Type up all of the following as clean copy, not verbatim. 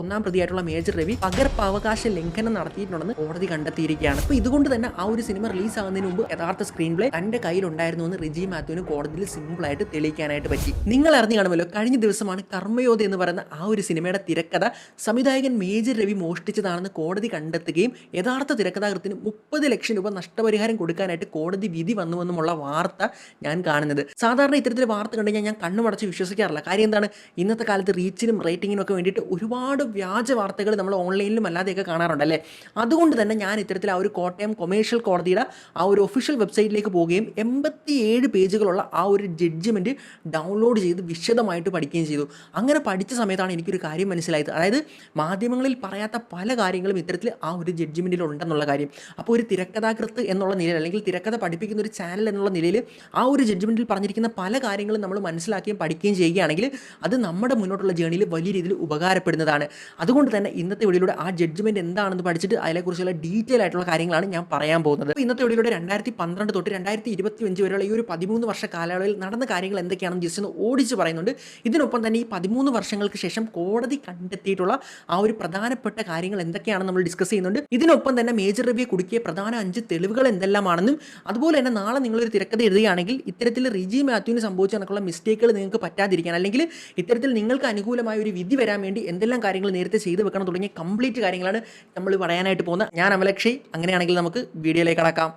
ഒന്നാം പ്രതിയായിട്ടുള്ള മേജർ രവി പകർപ്പവകാശ ലംഘനം നടത്തിയിട്ടുണ്ടെന്ന് കോടതി കണ്ടെത്തിയിരിക്കുകയാണ്. അപ്പോൾ ഇതുകൊണ്ട് തന്നെ ആ ഒരു സിനിമ റിലീസ് ആകുന്നതിന് മുമ്പ് യഥാർത്ഥ സ്ക്രീൻ പ്ലേ തന്റെ കയ്യിലുണ്ടായിരുന്നു എന്ന് റിജി മാത്യുവിന് കോടതിയിൽ സിമ്പിൾ ആയിട്ട് തെളിയിക്കാനായിട്ട് പറ്റി. നിങ്ങൾ അറിഞ്ഞു കാണുമല്ലോ, കഴിഞ്ഞ ദിവസമാണ് കർമ്മയോധ എന്ന് പറയുന്ന ആ ഒരു സിനിമയുടെ തിരക്കഥ സംവിധായകൻ മേജർ രവി മോഷ്ടിച്ചതാണെന്ന് കോടതി കണ്ടെത്തുകയും യഥാർത്ഥ തിരക്കഥാകൃത്തിന് 30 ലക്ഷം രൂപ നഷ്ടപരിഹാരം കൊടുക്കാനായിട്ട് കോടതി വിധി വന്നുവെന്നുമുള്ള വാർത്ത ഞാൻ കാണുന്നത്. സാധാരണ ഇത്തരത്തിൽ വാർത്ത കണ്ടു ഞാൻ കണ്ണുമടച്ച് വിശ്വസിക്കാറില്ല. കാര്യം എന്താണ്, ഇന്നത്തെ കാലത്ത് റീച്ചിനും റേറ്റിങ്ങിനും ഒക്കെ വേണ്ടിയിട്ട് ഒരുപാട് വ്യാജ വാർത്തകൾ നമ്മൾ ഓൺലൈനിലും അല്ലാതെയൊക്കെ കാണാറുണ്ടല്ലേ. അതുകൊണ്ട് തന്നെ ഞാൻ ഇത്തരത്തിൽ ആ ഒരു കോട്ടയം കൊമേഴ്ഷ്യൽ കോടതിയുടെ ആ ഒരു ഒഫീഷ്യൽ വെബ്സൈറ്റിലേക്ക് പോവുകയും 87 പേജുകളുള്ള ആ ഒരു ജഡ്ജ്മെൻറ്റ് ഡൗൺലോഡ് ചെയ്ത് വിശദമായിട്ട് പഠിക്കുകയും ചെയ്തു. അങ്ങനെ പഠിച്ച സമയത്താണ് എനിക്കൊരു കാര്യം മനസ്സിലായത്. അതായത് മാധ്യമങ്ങളിൽ പറയാത്ത പല കാര്യങ്ങളും ഇത്തരത്തിൽ ആ ഒരു ജഡ്ജ്മെൻറ്റിൽ ഉണ്ടെന്നുള്ള കാര്യം. അപ്പോൾ ഒരു തിരക്കഥാകൃത്ത് എന്നുള്ള നിലയിൽ, അല്ലെങ്കിൽ തിരക്കഥ പഠിപ്പിക്കുന്ന ഒരു ചാനൽ എന്നുള്ള നിലയിൽ ആ ഒരു ജഡ്ജ്മെൻറ്റിൽ പറഞ്ഞിരിക്കുന്ന പല കാര്യങ്ങളും നമ്മൾ മനസ്സിലാക്കുകയും പഠിക്കുകയും ചെയ്യുകയാണെങ്കിൽ അത് നമ്മുടെ മുന്നോട്ടുള്ള ജേണിയിൽ വലിയ രീതിയിൽ ഉപകാരപ്പെടുന്നതാണ്. അതുകൊണ്ട് തന്നെ ഇന്നത്തെ വീഡിയോയിലൂടെ ആ ജഡ്ജ്മെൻറ്റ് എന്താണെന്ന് പഠിച്ചിട്ട് അതിനെക്കുറിച്ചുള്ള ഡീറ്റെയിൽ ആയിട്ടുള്ള കാര്യങ്ങളാണ് ഞാൻ പറയാൻ പോകുന്നത്. അപ്പോൾ ഇന്നത്തെ വീഡിയോയിലൂടെ 2012 തൊട്ട് 2025 വരെയുള്ള ഈ ഒരു 13 വർഷ കാലയളവിൽ നടന്ന കാര്യങ്ങൾ എന്തൊക്കെയാണെന്ന് ജസ്റ്റ് ഒന്ന് ഓടിച്ച് പറയുന്നുണ്ട്. ഇതിനൊപ്പം തന്നെ ഈ 13 വർഷങ്ങൾക്ക് ശേഷം കോടതി കണ്ടെത്തിയിട്ടുള്ള ആ ഒരു പ്രധാനപ്പെട്ട കാര്യങ്ങൾ എന്തൊക്കെയാണെന്ന് നമ്മൾ ഡിസ്കസ് ചെയ്യുന്നുണ്ട്. ഇതിനൊപ്പം തന്നെ മേജർ രവിയെ കുടുക്കിയ പ്രധാന 5 തെളിവുകൾ എന്തെല്ലാമാണെന്നും അതുപോലെ തന്നെ നാളെ നിങ്ങളൊരു തിരക്കഥ എഴുതുകയാണെങ്കിൽ ഇത്തരത്തിൽ റിജി മാത്യുവിന് സംഭവിച്ച കണക്കുള്ള മിസ്റ്റേക്കുകൾ നിങ്ങൾക്ക് പറ്റാതിരിക്കാൻ, അല്ലെങ്കിൽ ഇത്തരത്തിൽ നിങ്ങൾക്ക് അനുകൂലമായ ഒരു വിധി വരാൻ വേണ്ടി എന്തെല്ലാം കാര്യങ്ങൾ നേരത്തെ ചെയ്തു വെക്കണം തുടങ്ങിയ കംപ്ലീറ്റ് കാര്യങ്ങളാണ് നമ്മൾ പറയാനായിട്ട് പോകുന്നത്. ഞാൻ അമലക്ഷയ്. അങ്ങനെയാണെങ്കിൽ നമുക്ക് വീഡിയോയിലേക്ക് കടക്കാം.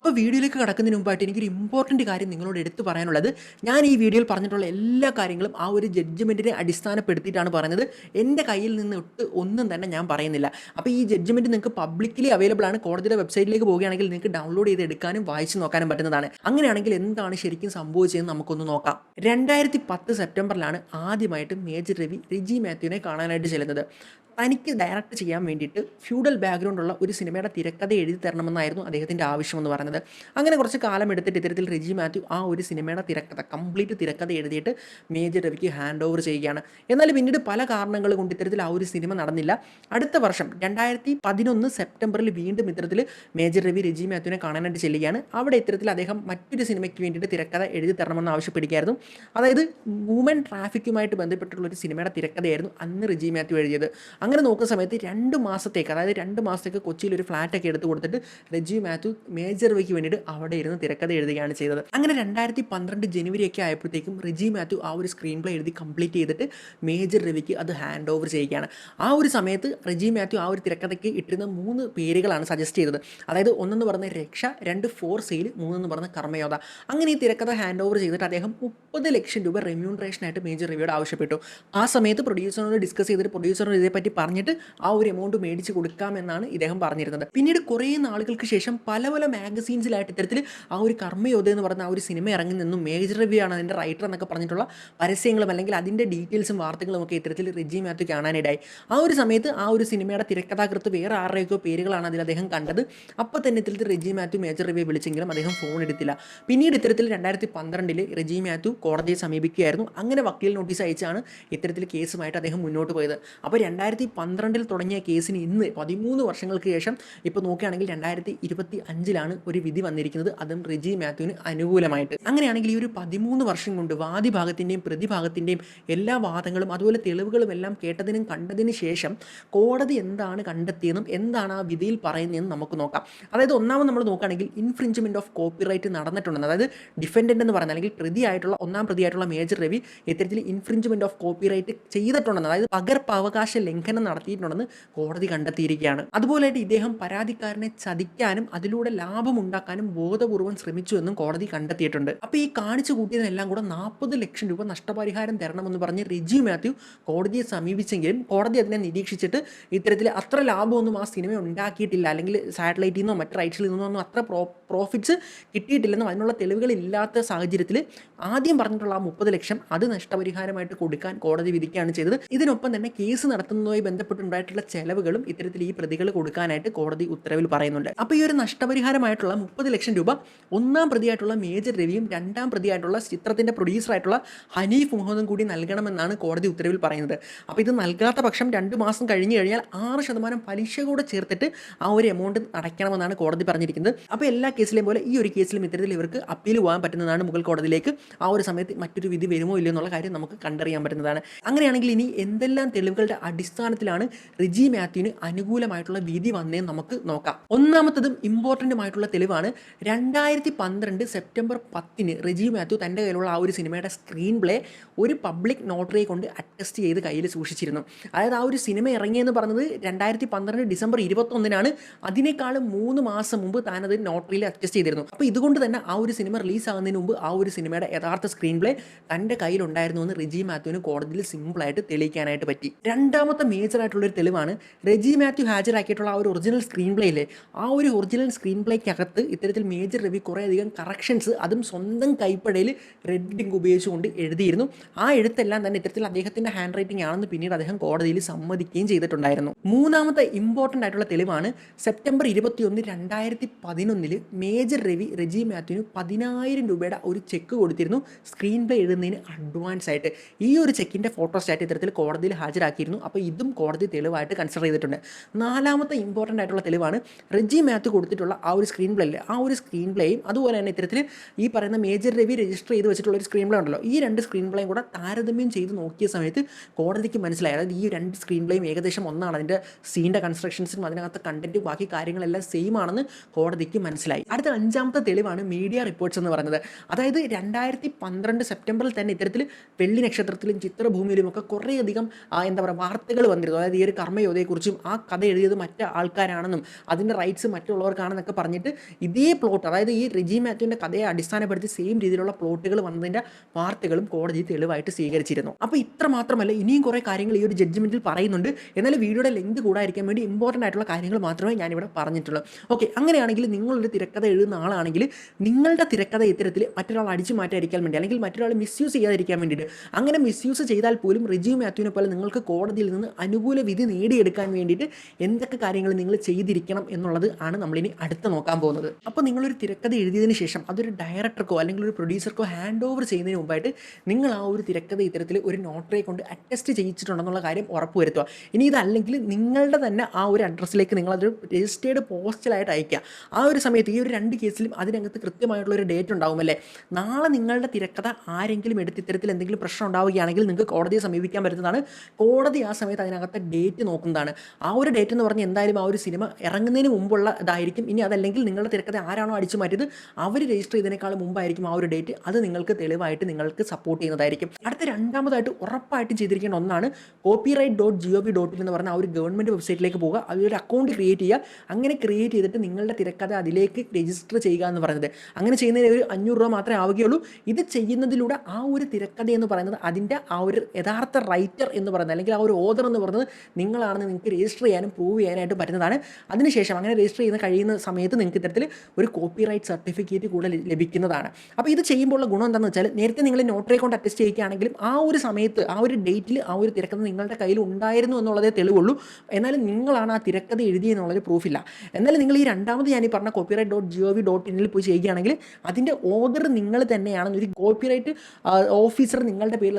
അപ്പോൾ വീഡിയോയിലേക്ക് കടക്കുന്നതിന് മുമ്പായിട്ട് എനിക്കൊരു ഇമ്പോർട്ടൻറ്റ് കാര്യം നിങ്ങളോട് എടുത്തു പറയാനുള്ളത്, ഞാൻ ഈ വീഡിയോയിൽ പറഞ്ഞിട്ടുള്ള എല്ലാ കാര്യങ്ങളും ആ ഒരു ജഡ്ജ്മെൻറ്റിനെ അടിസ്ഥാനപ്പെടുത്തിയിട്ടാണ് പറയുന്നത്. എൻ്റെ കയ്യിൽ നിന്ന് ഒന്നും തന്നെ ഞാൻ പറയുന്നില്ല. അപ്പോൾ ഈ ജഡ്ജ്മെൻറ്റ് നിങ്ങൾക്ക് പബ്ലിക്കലി അവൈലബിൾ ആണ്. കോടതിയുടെ വെബ്സൈറ്റിലേക്ക് പോവുകയാണെങ്കിൽ നിങ്ങൾക്ക് ഡൗൺലോഡ് ചെയ്ത് എടുക്കാനും വായിച്ച് നോക്കാനും പറ്റുന്നതാണ്. അങ്ങനെയാണെങ്കിൽ എന്താണ് ശരിക്കും സംഭവിച്ചതെന്ന് നമുക്കൊന്ന് നോക്കാം. 2010 സെപ്റ്റംബറിലാണ് ആദ്യമായിട്ട് മേജർ രവി റിജി മാത്യുവിനെ കാണാനായിട്ട് ചെല്ലുന്നത്. തനിക്ക് ഡയറക്റ്റ് ചെയ്യാൻ വേണ്ടിയിട്ട് ഫ്യൂഡൽ ബാക്ക്ഗ്രൗണ്ടുള്ള ഒരു സിനിമയുടെ തിരക്കഥ എഴുതി തരണമെന്നായിരുന്നു അദ്ദേഹത്തിൻ്റെ ആവശ്യമെന്ന് പറയുന്നത്. അങ്ങനെ കുറച്ച് കാലം എടുത്തിട്ട് ഇത്തരത്തിൽ റിജി മാത്യു ആ ഒരു സിനിമയുടെ കംപ്ലീറ്റ് തിരക്കഥ എഴുതിയിട്ട് മേജർ രവിക്ക് ഹാൻഡ് ഓവർ ചെയ്യുകയാണ്. എന്നാൽ പിന്നീട് പല കാരണങ്ങൾ കൊണ്ട് ഇത്തരത്തിൽ ആ ഒരു സിനിമ നടന്നില്ല. അടുത്ത വർഷം 2011 സെപ്റ്റംബറിൽ വീണ്ടും ഇത്തരത്തിൽ മേജർ രവി റിജി മാത്യുവിനെ കാണാനായിട്ട് ചെല്ലുകയാണ്. അവിടെ ഇത്തരത്തിൽ അദ്ദേഹം മറ്റൊരു സിനിമയ്ക്ക് വേണ്ടിയിട്ട് തിരക്കഥ എഴുതി തരണമെന്ന് ആവശ്യപ്പെടുകയായിരുന്നു. അതായത് വുമൻ ട്രാഫിക്കുമായിട്ട് ബന്ധപ്പെട്ടുള്ള ഒരു സിനിമയുടെ തിരക്കഥയായിരുന്നു അന്ന് റിജി മാത്യു എഴുതിയത്. അങ്ങനെ നോക്കുന്ന സമയത്ത് 2 മാസത്തേക്ക്, അതായത് 2 മാസത്തേക്ക് കൊച്ചിയിൽ ഒരു ഫ്ലാറ്റൊക്കെ എടുത്ത് കൊടുത്തിട്ട് റിജി മാത്യു മേജർ രവിക്ക് വേണ്ടിയിട്ട് അവിടെ ഇരുന്ന് തിരക്കഥ എഴുതുകയാണ് ചെയ്തത്. അങ്ങനെ 2012 ജനുവരി ഒക്കെ ആയപ്പോഴത്തേക്കും റിജി മാത്യു ആ ഒരു സ്ക്രീൻ പ്ലേ എഴുതി കംപ്ലീറ്റ് ചെയ്തിട്ട് മേജർ രവിക്ക് അത് ഹാൻഡ് ഓവർ ചെയ്യുകയാണ്. ആ ഒരു സമയത്ത് റിജി മാത്യു ആ ഒരു തിരക്കഥയ്ക്ക് ഇട്ടിരുന്ന 3 പേരുകളാണ് സജസ്റ്റ് ചെയ്തത്. അതായത് 1 പറഞ്ഞ രക്ഷ, 2 ഫോർ സെയിൽ, 3 പറഞ്ഞ കർമ്മയോധ. അങ്ങനെ ഈ തിരക്കഥ ഹാൻഡ് ഓവർ ചെയ്തിട്ട് അദ്ദേഹം 30 ലക്ഷം രൂപ റെമ്യൂണറേഷനായിട്ട് മേജർ രവിയോട് ആവശ്യപ്പെട്ടു. ആ സമയത്ത് പ്രൊഡ്യൂസറിനോട് ഡിസ്കസ് ചെയ്തിട്ട് പ്രൊഡ്യൂസറിനോട് ഇതേപ്പറ്റി പറഞ്ഞിട്ട് ആ ഒരു എമൗണ്ട് മേടിച്ച് കൊടുക്കാമെന്നാണ് ഇദ്ദേഹം പറഞ്ഞിരുന്നത്. പിന്നീട് കുറേ നാളുകൾക്ക് ശേഷം പല മാഗസീൻസിലായിട്ട് ഇത്തരത്തിൽ ആ ഒരു കർമ്മയോധ എന്ന് പറഞ്ഞ ആ ഒരു സിനിമ ഇറങ്ങി നിന്നും മേജർ രവിയാണ് അതിൻ്റെ റൈറ്റർ എന്നൊക്കെ പറഞ്ഞിട്ടുള്ള പരസ്യങ്ങളും അല്ലെങ്കിൽ അതിൻ്റെ ഡീറ്റെയിൽസും വാർത്തകളും ഒക്കെ ഇത്തരത്തിൽ റിജി മാത്യു കാണാനിടയായി. ആ ഒരു സമയത്ത് ആ ഒരു സിനിമയുടെ തിരക്കഥാകൃത്ത് വേറെ ആരുടെയൊക്കെ പേരുകളാണ് അതിൽ അദ്ദേഹം കണ്ടത്. അപ്പോൾ തന്നെ ഇത്തരത്തിൽ റിജി മാത്യു മേജർ രവിയെ വിളിച്ചെങ്കിലും അദ്ദേഹം ഫോൺ എടുത്തില്ല. പിന്നീട് ഇത്തരത്തിൽ 2012 റിജി മാത്യു കോടതിയെ സമീപിക്കുകയായിരുന്നു. അങ്ങനെ വക്കീൽ നോട്ടീസ് അയച്ചാണ് ഇത്തരത്തിൽ കേസുമായിട്ട് അദ്ദേഹം മുന്നോട്ട് പോയത്. അപ്പോൾ 2012 തുടങ്ങിയ കേസിന് ഇന്ന് 13 വർഷങ്ങൾക്ക് ശേഷം ഇപ്പോൾ നോക്കുകയാണെങ്കിൽ 2025 ഒരു വിധി വന്നിരിക്കുന്നത്, അതും റിജി മാത്യുവിന് അനുകൂലമായിട്ട്. അങ്ങനെയാണെങ്കിൽ ഈ ഒരു 13 വർഷം കൊണ്ട് വാദിഭാഗത്തിൻ്റെയും പ്രതിഭാഗത്തിൻ്റെയും എല്ലാ വാദങ്ങളും അതുപോലെ തെളിവുകളും എല്ലാം കേട്ടതിനും കണ്ടതിന് ശേഷം കോടതി എന്താണ് കണ്ടെത്തിയതെന്നും എന്താണ് ആ വിധിയിൽ പറയുന്നതെന്നും നമുക്ക് നോക്കാം. അതായത് ഒന്നാമത് നമ്മൾ നോക്കുകയാണെങ്കിൽ ഇൻഫ്രിഞ്ച്മെൻറ്റ് ഓഫ് കോപ്പിറൈറ്റ് നടന്നിട്ടുണ്ടെന്ന്, അതായത് ഡിഫൻഡൻ്റ് എന്ന് പറഞ്ഞാൽ അല്ലെങ്കിൽ ഒന്നാം പ്രതിയായിട്ടുള്ള മേജർ രവി ഇത്തരത്തിൽ ഇൻഫ്രിഞ്ച്മെൻറ്റ് ഓഫ് കോപ്പിറൈറ്റ് ചെയ്തിട്ടുണ്ടെന്ന്, അതായത് പകർപ്പവകാശ ലംഘനം നടത്തിയിട്ടുണ്ടെന്ന് കോടതി കണ്ടെത്തിയിരിക്കുകയാണ്. അതുപോലെയായിട്ട് ഇദ്ദേഹം പരാതിക്കാരനെ ചതിക്കാനും അതിലൂടെ ലാഭം ഉണ്ടാക്കാനും ബോധപൂർവ്വം ശ്രമിച്ചു എന്നും കോടതി കണ്ടെത്തിയിട്ടുണ്ട്. അപ്പോൾ ഈ കാണിച്ചു കൂട്ടിയതെല്ലാം കൂടെ 40 ലക്ഷം രൂപ നഷ്ടപരിഹാരം തരണമെന്ന് പറഞ്ഞ് റിജി മാത്യു കോടതിയെ സമീപിച്ചെങ്കിലും കോടതി അതിനെ നിരീക്ഷിച്ചിട്ട് ഇത്തരത്തിൽ അത്ര ലാഭമൊന്നും ആ സിനിമ ഉണ്ടാക്കിയിട്ടില്ല, അല്ലെങ്കിൽ സാറ്റലൈറ്റിൽ നിന്നോ മറ്റ് റൈറ്റ്സിൽ നിന്നോ അത്ര പ്രോഫിറ്റ്സ് കിട്ടിയിട്ടില്ലെന്നും അതിനുള്ള തെളിവുകളില്ലാത്ത സാഹചര്യത്തിൽ ആദ്യം പറഞ്ഞിട്ടുള്ള ആ 30 ലക്ഷം അത് നഷ്ടപരിഹാരമായിട്ട് കൊടുക്കാൻ കോടതി വിധിക്കുകയാണ് ചെയ്തത്. ഇതിനൊപ്പം തന്നെ കേസ് നടത്തുന്നതുമായി ബന്ധപ്പെട്ടുണ്ടായിട്ടുള്ള ചെലവുകളും ഇത്തരത്തിൽ ഈ പ്രതികൾ കൊടുക്കാനായിട്ട് കോടതി ഉത്തരവിൽ പറയുന്നുണ്ട്. അപ്പോൾ ഈ ഒരു നഷ്ടപരിഹാരമായിട്ടുള്ള 30 ലക്ഷം രൂപ ഒന്നാം പ്രതിയായിട്ടുള്ള മേജർ രവിയും രണ്ടാം പ്രതിയായിട്ടുള്ള ചിത്രത്തിൻ്റെ പ്രൊഡ്യൂസറായിട്ടുള്ള ഹനീഫ് മുഹമ്മദും കൂടി നൽകണമെന്നാണ് കോടതി ഉത്തരവിൽ പറയുന്നത്. അപ്പോൾ ഇത് നൽകാത്ത പക്ഷം 2 മാസം കഴിഞ്ഞ് കഴിഞ്ഞാൽ 6% പലിശ കൂടെ ചേർത്തിട്ട് ആ ഒരു എമൗണ്ട് അടയ്ക്കണമെന്നാണ് കോടതി പറഞ്ഞിരിക്കുന്നത്. അപ്പോൾ എല്ലാ കേസിലെയും പോലെ ഈ ഒരു കേസിലും ഇത്തരത്തിൽ ഇവർക്ക് അപ്പീൽ പോകാൻ പറ്റുന്നതാണ് മുകൾ കോടതിയിലേക്ക്. ആ ഒരു സമയത്ത് മറ്റൊരു വിധി വരുമോ ഇല്ലയോ എന്നുള്ള കാര്യം നമുക്ക് കണ്ടറിയാൻ പറ്റുന്നതാണ്. അങ്ങനെയാണെങ്കിൽ ഇനി എന്തെല്ലാം തെളിവുകളുടെ അടിസ്ഥാനത്തിലാണ് റിജി മാത്യുവിന് അനുകൂലമായിട്ടുള്ള വിധി വന്നതെന്ന് നമുക്ക് നോക്കാം. ഒന്നാമത്തതും ഇമ്പോർട്ടൻറ്റുമായിട്ടുള്ള തെളിവാണ് 2012 സെപ്റ്റംബർ 10 റിജി മാത്യു തൻ്റെ കയ്യിലുള്ള ആ ഒരു സിനിമയുടെ സ്ക്രീൻ പ്ലേ ഒരു പബ്ലിക് നോട്ടറിയെ കൊണ്ട് അറ്റസ്റ്റ് ചെയ്ത് കയ്യിൽ സൂക്ഷിച്ചിരുന്നു. അതായത് ആ ഒരു സിനിമ ഇറങ്ങിയെന്ന് പറഞ്ഞത് 2012 ഡിസംബർ 21 അതിനേക്കാളും 3 മാസം മുമ്പ് താനത് നോട്ടറിയിൽ അറ്റസ്റ്റ് ചെയ്തിരുന്നു. അപ്പോൾ ഇതുകൊണ്ട് തന്നെ ആ ഒരു സിനിമ റിലീസ് ആകുന്നതിന് മുമ്പ് ആ ഒരു സിനിമയുടെ യഥാർത്ഥ സ്ക്രീൻ പ്ലേ തൻ്റെ കയ്യിലുണ്ടായിരുന്നു എന്ന് റിജി മാത്യുവിന് കോടതിയിൽ സിമ്പിളായിട്ട് തെളിയിക്കാനായിട്ട് പറ്റി. രണ്ടാമത്തെ മേജറായിട്ടുള്ളൊരു തെളിവാണ് റിജി മാത്യു ഹാജരാക്കിയിട്ടുള്ള ആ ഒരു ഒറിജിനൽ സ്ക്രീൻ പ്ലേയിലെ ആ ഒരു ഒറിജിനൽ സ്ക്രീൻ പ്ലേക്കകത്ത് ഇത്തരത്തിൽ മേജർ രവി കുറേയധികം കറക്ഷൻസ് അതും സ്വന്തം കൈപ്പടയിൽ റെഡ് ഇങ്ക് ഉപയോഗിച്ചുകൊണ്ട് എഴുതിയിരുന്നു. ആ എഴുത്തെല്ലാം തന്നെ ഇത്തരത്തിൽ അദ്ദേഹത്തിൻ്റെ ഹാൻഡ് റൈറ്റിംഗ് ആണെന്ന് പിന്നീട് അദ്ദേഹം കോടതിയിൽ സമ്മതിക്കുകയും ചെയ്തിട്ടുണ്ടായിരുന്നു. മൂന്നാമത്തെ ഇമ്പോർട്ടൻ്റ് ആയിട്ടുള്ള തെളിവാണ് സെപ്റ്റംബർ 21, 2011 മേജർ രവി റിജി മാത്യുവിന് 10,000 രൂപയുടെ ഒരു ചെക്ക് കൊടുത്തിരുന്നു സ്ക്രീൻ പ്ലേ എഴുതുന്നതിന് അഡ്വാൻസ് ആയിട്ട്. ഈ ഒരു ചെക്കിൻ്റെ ഫോട്ടോസ്റ്റാറ്റ് ഇത്തരത്തിൽ കോടതിയിൽ ഹാജരാക്കിയിരുന്നു. അപ്പോൾ ഇതും കോടതി തെളിവായിട്ട് കൺസിഡർ ചെയ്തിട്ടുണ്ട്. നാലാമത്തെ ഇമ്പോർട്ടൻ്റ് ആയിട്ടുള്ള തെളിവാണ് റിജി മാത്യു കൊടുത്തിട്ടുള്ള ആ ഒരു സ്ക്രീൻ പ്ലേ അല്ലേ, ആ ഒരു സ്ക്രീൻ പ്ലേയും അതുപോലെ തന്നെ ഇത്തരത്തിൽ ഈ പറയുന്ന മേജർ രവി രജിസ്റ്റർ ചെയ്ത് വെച്ചിട്ടുള്ള ഒരു സ്ക്രീൻ പ്ലേ ഉണ്ടല്ലോ, ഈ രണ്ട് സ്ക്രീൻ പ്ലേയും കൂടെ താരതമ്യം ചെയ്ത് നോക്കിയ സമയത്ത് കോടതിക്ക് മനസ്സിലായി അതായത് ഈ രണ്ട് സ്ക്രീൻ പ്ലേയും ഏകദേശം ഒന്നാണ്. അതിൻ്റെ സീൻ്റെ കൺസ്ട്രക്ഷൻസും അതിനകത്ത് കണ്ടൻറ്റും ബാക്കി കാര്യങ്ങളെല്ലാം സെയിം ആണെന്ന് കോടതിക്ക് മനസ്സിലായി. അടുത്ത അഞ്ചാമത്തെ തെളിവാണ് മീഡിയ റിപ്പോർട്ട്സ് എന്ന് പറയുന്നത്. അതായത് 2012 സെപ്റ്റംബറിൽ തന്നെ ഇത്തരത്തിൽ വെള്ളി നക്ഷത്രത്തിലും ചിത്രഭൂമിയിലും ഒക്കെ കുറേയധികം എന്താ പറയുക വാർത്തകൾ വന്നിരുന്നു. അതായത് ഈ ഒരു കർമ്മയോധയെക്കുറിച്ചും ആ കഥ എഴുതിയത് മറ്റ് ആൾക്കാരാണെന്നും അതിൻ്റെ റൈറ്റ്സ് മറ്റുള്ളവർക്കാണെന്നൊക്കെ പറഞ്ഞിട്ട് ഇതേ പ്ലോട്ട് അതായത് ഈ റിജി മാത്യുവിൻ്റെ കഥയെ അടിസ്ഥാനപ്പെടുത്തി സെയിം രീതിയിലുള്ള പ്ലോട്ടുകൾ വന്നതിൻ്റെ വാർത്തകളും കോടതി തെളിവായിട്ട് സ്വീകരിച്ചിരുന്നു. അപ്പോൾ ഇത്ര മാത്രമല്ല ഇനിയും കുറേ കാര്യങ്ങൾ ഈ ഒരു ജഡ്ജ്മെൻറ്റിൽ പറയുന്നുണ്ട്. എന്നാൽ വീഡിയോയുടെ ലെങ്ത് കൂടാതിരിക്കാൻ വേണ്ടി ഇമ്പോർട്ടൻ്റ് ആയിട്ടുള്ള കാര്യങ്ങൾ മാത്രമേ ഞാനിവിടെ പറഞ്ഞിട്ടുള്ളൂ. ഓക്കെ, അങ്ങനെയാണെങ്കിൽ നിങ്ങളൊരു തിരക്കഥ എഴുതുന്ന ആളാണെങ്കിൽ നിങ്ങളുടെ തിരക്കഥ ഇത്തരത്തിൽ മറ്റൊരാൾ അടിച്ചു മാറ്റാതിരിക്കാൻ വേണ്ടി അല്ലെങ്കിൽ മറ്റൊരാൾ മിസ്യൂസ് ചെയ്യാതിരിക്കാൻ വേണ്ടിയിട്ട് അങ്ങനെ മിസ്യൂസ് ചെയ്താൽ പോലും റിജി മാത്യുവിനെ പോലെ നിങ്ങൾക്ക് കോടതിയിൽ നിന്ന് അനുകൂല വിധി നേടിയെടുക്കാൻ വേണ്ടിയിട്ട് എന്തൊക്കെ കാര്യങ്ങൾ നിങ്ങൾ ചെയ്തിരിക്കണം എന്നുള്ളത് ആണ് നമ്മളിനി അടുത്ത് നോക്കാൻ പോകുന്നത്. അപ്പോൾ നിങ്ങളൊരു തിരക്കഥ എഴുതിയതിന് ശേഷം അതൊരു ഡയറക്ടർക്കോ അല്ലെങ്കിൽ ഒരു പ്രൊഡ്യൂസർക്കോ ഹാൻഡ് ഓവർ ചെയ്യുന്നതിന് മുമ്പായിട്ട് നിങ്ങൾ ആ ഒരു തിരക്കഥ ഇത്തരത്തിൽ ഒരു നോട്ടറിയെ കൊണ്ട് അറ്റസ്റ്റ് ചെയ്യിച്ചിട്ടുണ്ടെന്നുള്ള കാര്യം ഉറപ്പുവരുത്തുക. ഇനി ഇതല്ലെങ്കിൽ നിങ്ങളുടെ തന്നെ ആ ഒരു അഡ്രസ്സിലേക്ക് നിങ്ങളതൊരു രജിസ്റ്റേർഡ് പോസ്റ്റലായിട്ട് അയക്കുക. ആ ഒരു സമയത്ത് ഈ ഒരു രണ്ട് കേസിലും അതിനകത്ത് കൃത്യമായിട്ടുള്ളൊരു ഡേറ്റ് ഉണ്ടാവുമല്ലേ. നാളെ നിങ്ങളുടെ തിരക്കഥ ആരെങ്കിലും എടുത്ത് ഇത്തരത്തിൽ എന്തെങ്കിലും പ്രശ്നം ഉണ്ടാവുകയാണെങ്കിൽ നിങ്ങൾക്ക് കോടതിയെ സമീപിക്കാൻ പറ്റുന്നതാണ്. കോടതി ആ സമയത്ത് അതിനകത്തെ ഡേറ്റ് നോക്കുന്നതാണ്. ആ ഒരു ഡേറ്റ് എന്ന് പറഞ്ഞാൽ എന്തായാലും ആ ഒരു സിനിമ ഇറങ്ങുന്നതിന് മുമ്പുള്ള ഇതായിരിക്കും. ഇനി അതല്ലെങ്കിൽ നിങ്ങളുടെ തിരക്കഥ ആരാണോ അടിച്ചു മാറ്റിയത് അവർ രജിസ്റ്റർ ചെയ്തതിനേക്കാളും മുമ്പായിരിക്കും ആ ഒരു ഡേറ്റ്. അത് നിങ്ങൾക്ക് തെളിവായിട്ട് നിങ്ങൾക്ക് സപ്പോർട്ട് ചെയ്യുന്നതായിരിക്കും. അടുത്ത രണ്ടാമതായിട്ട് ഉറപ്പായിട്ടും ചെയ്തിരിക്കേണ്ട ഒന്നാണ് copyright.gov.in എന്ന് പറഞ്ഞ ആ ഒരു ഗവൺമെൻറ് വെബ്സൈറ്റിലേക്ക് പോകുക. അതിലൊരു അക്കൗണ്ട് ക്രിയേറ്റ് ചെയ്യുക. അങ്ങനെ ക്രിയേറ്റ് ചെയ്തിട്ട് നിങ്ങളുടെ തിരക്കഥ അതിലേക്ക് രജിസ്റ്റർ ചെയ്യുക എന്ന് പറയുന്നത്. അങ്ങനെ ചെയ്യുന്നതിന് ഒരു 500 രൂപ മാത്രമേ ആവുകയുള്ളൂ. ഇത് ചെയ്യുന്നതിലൂടെ ആ ഒരു തിരക്കഥ എന്ന് പറയുന്നത് അതിൻ്റെ ആ ഒരു യഥാർത്ഥ റൈറ്റർ എന്ന് പറയുന്നത് അല്ലെങ്കിൽ ആ ഒരു ഓതർ എന്ന് പറയുന്നത് നിങ്ങളാണെന്ന് നിങ്ങൾക്ക് രജിസ്റ്റർ ചെയ്യാനും പ്രൂവ് ചെയ്യാനായിട്ട് പറ്റുന്നതാണ്. അതിനുശേഷം അങ്ങനെ രജിസ്റ്റർ ചെയ്യുന്ന കഴിയുന്ന സമയത്ത് നിങ്ങൾക്ക് ഇത്തരത്തിൽ ഒരു കോപ്പിറൈറ്റ് സർട്ടിഫിക്കറ്റ് കൂടെ ലഭിക്കുന്നതാണ്. അപ്പോൾ ഇത് ചെയ്യുമ്പോഴുള്ള ഗുണം എന്താണെന്ന് വെച്ചാൽ നേരത്തെ നിങ്ങൾ നോട്ടറിയെ കൊണ്ട് അറ്റസ്റ്റ് ചെയ്യുകയാണെങ്കിലും ആ ഒരു സമയത്ത് ആ ഒരു ഡേറ്റിൽ ആ ഒരു തിരക്കഥ നിങ്ങളുടെ കയ്യിൽ ഉണ്ടായിരുന്നു എന്നുള്ളതേ തെളിവുള്ളൂ. എന്നാലും നിങ്ങളാണ് ആ തിരക്കഥ എഴുതിയെന്നുള്ളൊരു പ്രൂഫില്ല. എന്നാൽ നിങ്ങൾ ഈ രണ്ടാമത് ഞാൻ ഈ പറഞ്ഞ copyright.gov.in പോയി ചെയ്യുകയാണെങ്കിൽ അതിൻ്റെ ഓർഡർ നിങ്ങൾ തന്നെയാണ്. ഒരു കോപ്പിറൈറ്റ് ഓഫീസർ നിങ്ങളുടെ പേരിൽ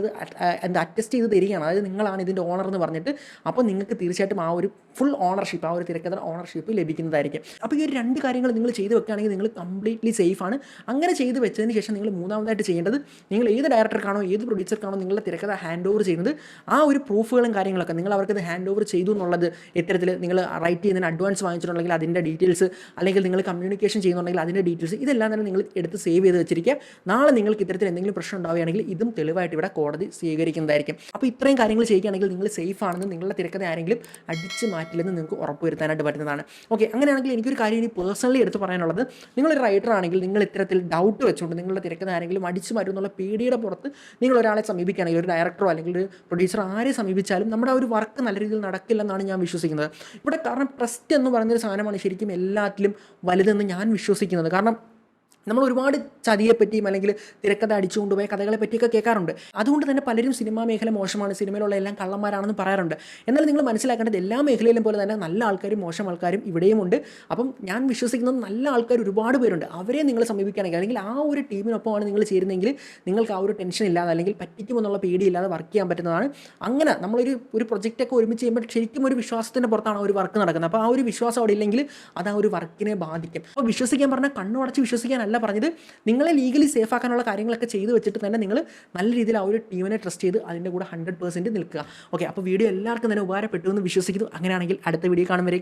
അത് അറ്റസ്റ്റ് ചെയ്ത് തരികയാണ്. അതായത് നിങ്ങളാണ് ഇതിൻ്റെ ഓണർ എന്ന് പറഞ്ഞിട്ട്. അപ്പോൾ നിങ്ങൾക്ക് തീർച്ചയായിട്ടും ആ ഒരു ഫുൾ ഓണർഷിപ്പ് ആ ഒരു തിരക്കഥ ഓണർഷിപ്പ് ലഭിക്കുന്നതായിരിക്കും. അപ്പോൾ ഈ ഒരു രണ്ട് കാര്യങ്ങൾ നിങ്ങൾ ചെയ്ത് വെക്കുകയാണെങ്കിൽ നിങ്ങൾ കംപ്ലീറ്റ്ലി സേഫാണ്. അങ്ങനെ ചെയ്ത് വെച്ചതിന് ശേഷം നിങ്ങൾ മൂന്നാമതായിട്ട് ചെയ്യേണ്ടത് നിങ്ങൾ ഏത് ഡയറക്ടർക്കാണോ ഏത് പ്രൊഡ്യൂസർക്കാണോ നിങ്ങളുടെ തിരക്കഥ ഹാൻഡ് ഓവർ ചെയ്യുന്നത് ആ ഒരു പ്രൂഫുകളും കാര്യങ്ങളൊക്കെ നിങ്ങൾ അവർക്കത് ഹാൻഡ് ഓവർ ചെയ്തു എന്നുള്ളത് ഇത്തരത്തിൽ നിങ്ങൾ റൈറ്റ് ചെയ്യുന്നതിന് അഡ്വാൻസ് വാങ്ങിച്ചിട്ടുണ്ടെങ്കിൽ അതിൻ്റെ ഡീറ്റെയിൽസ് അല്ലെങ്കിൽ നിങ്ങൾ കമ്മ്യൂണിക്കേഷൻ ചെയ്യുന്നുണ്ടെങ്കിൽ അതിൻ്റെ ഡീറ്റെയിൽസ് ഇതെല്ലാം തന്നെ നിങ്ങൾ എടുത്ത് സേവ് ചെയ്ത് വെച്ചിരിക്കുക. നാളെ നിങ്ങൾക്ക് ഇത്തരത്തിൽ എന്തെങ്കിലും പ്രശ്നം ഉണ്ടാവുകയാണെങ്കിൽ ഇതും തെളിവായിട്ട് ഇവിടെ കോടതി സ്വീകരിക്കുന്നതായിരിക്കും. അപ്പോൾ ഇത്രയും കാര്യങ്ങൾ ചെയ്യുകയാണെങ്കിൽ നിങ്ങൾ സേഫ് ആണെന്ന് നിങ്ങളുടെ തിരക്കഥ ആരെങ്കിലും അടിച്ച് മാറ്റില്ലെന്ന് നിങ്ങൾക്ക് ഉറപ്പുവരുത്താനായിട്ട് പറ്റുന്നതാണ്. ഓക്കെ, അങ്ങനെയാണെങ്കിൽ എനിക്കൊരു കാര്യം ഇനി പേഴ്സണലി എടുത്ത് പറയാനുള്ളത് നിങ്ങളൊരു റൈറ്റർ ആണെങ്കിൽ നിങ്ങൾ ഇത്തരത്തിൽ ഡൗട്ട് വെച്ചുകൊണ്ട് നിങ്ങളുടെ തിരക്കഥ ആരെങ്കിലും അടിച്ചു മാറ്റും എന്നുള്ള പേടിയുടെ പുറത്ത് നിങ്ങൾ ഒരാളെ സമീപിക്കുകയാണെങ്കിൽ ഒരു ഡയറക്ടറോ അല്ലെങ്കിൽ ഒരു പ്രൊഡ്യൂസർ ആരെ സമീപിച്ചാലും നമ്മുടെ ആ ഒരു വർക്ക് നല്ല രീതിയിൽ നടക്കില്ലെന്നാണ് ഞാൻ വിശ്വസിക്കുന്നത്. ഇവിടെ കാരണം ട്രസ്റ്റ് എന്ന് പറയുന്നൊരു സാധനമാണ് ശരിക്കും എല്ലാത്തിലും വലുതെന്ന് ഞാൻ വിശ്വസിക്കുന്നത്. കാരണം നമ്മൾ ഒരുപാട് ചതിയെപ്പറ്റിയും അല്ലെങ്കിൽ തിരക്കഥ അടിച്ചുകൊണ്ടുപോയ കഥകളെ പറ്റിയൊക്കെ കേൾക്കാറുണ്ട്. അതുകൊണ്ട് തന്നെ പലരും സിനിമാ മേഖല മോശമാണ്, സിനിമയിലുള്ള എല്ലാം കള്ളന്മാരാണെന്ന് പറയാറുണ്ട്. എന്നാൽ നിങ്ങൾ മനസ്സിലാക്കേണ്ടത് എല്ലാ മേഖലയിലും പോലെ തന്നെ നല്ല ആൾക്കാരും മോശം ആൾക്കാരും ഇവിടെയുമുണ്ട്. അപ്പം ഞാൻ വിശ്വസിക്കുന്നത് നല്ല ആൾക്കാർ ഒരുപാട് പേരുണ്ട്. അവരെ നിങ്ങൾ സമീപിക്കുകയാണെങ്കിൽ അല്ലെങ്കിൽ ആ ഒരു ടീമിനൊപ്പമാണ് നിങ്ങൾ ചേരുന്നതെങ്കിൽ നിങ്ങൾക്ക് ആ ഒരു ടെൻഷൻ ഇല്ലാതെ അല്ലെങ്കിൽ പറ്റിക്കുമെന്നുള്ള പേടിയില്ലാതെ വർക്ക് ചെയ്യാൻ പറ്റുന്നതാണ്. അങ്ങനെ ഒരു പ്രൊജക്റ്റൊക്കെ ഒരുമിച്ച് ചെയ്യുമ്പോൾ ശരിക്കും ഒരു വിശ്വാസത്തിൻ്റെ പുറത്താണ് ആ ഒരു വർക്ക് നടക്കുന്നത്. അപ്പോൾ ആ ഒരു വിശ്വാസം അവിടെ ഇല്ലെങ്കിൽ അത് ആ ഒരു വർക്കിനെ ബാധിക്കും. അപ്പോൾ വിശ്വസിക്കാൻ പറഞ്ഞാൽ കണ്ണുടച്ച് വിശ്വസിക്കാനല്ല പറഞ്ഞത്, നിങ്ങളെ ലീഗലി സേഫ് ആക്കാനുള്ള കാര്യങ്ങളൊക്കെ ചെയ്ത് വെച്ചിട്ട് തന്നെ നിങ്ങൾ നല്ല രീതിയിൽ ആ ഒരു ടീമിനെ ട്രസ്റ്റ് ചെയ്ത് അതിൻ്റെ കൂടെ 100% നിൽക്കുക. ഓക്കെ, അപ്പോൾ വീഡിയോ എല്ലാവർക്കും തന്നെ ഉപകാരപ്പെട്ടു എന്ന് വിശ്വസിക്കുന്നു. അങ്ങനെയാണെങ്കിൽ അടുത്ത വീഡിയോ കാണുമ്പോഴേക്കും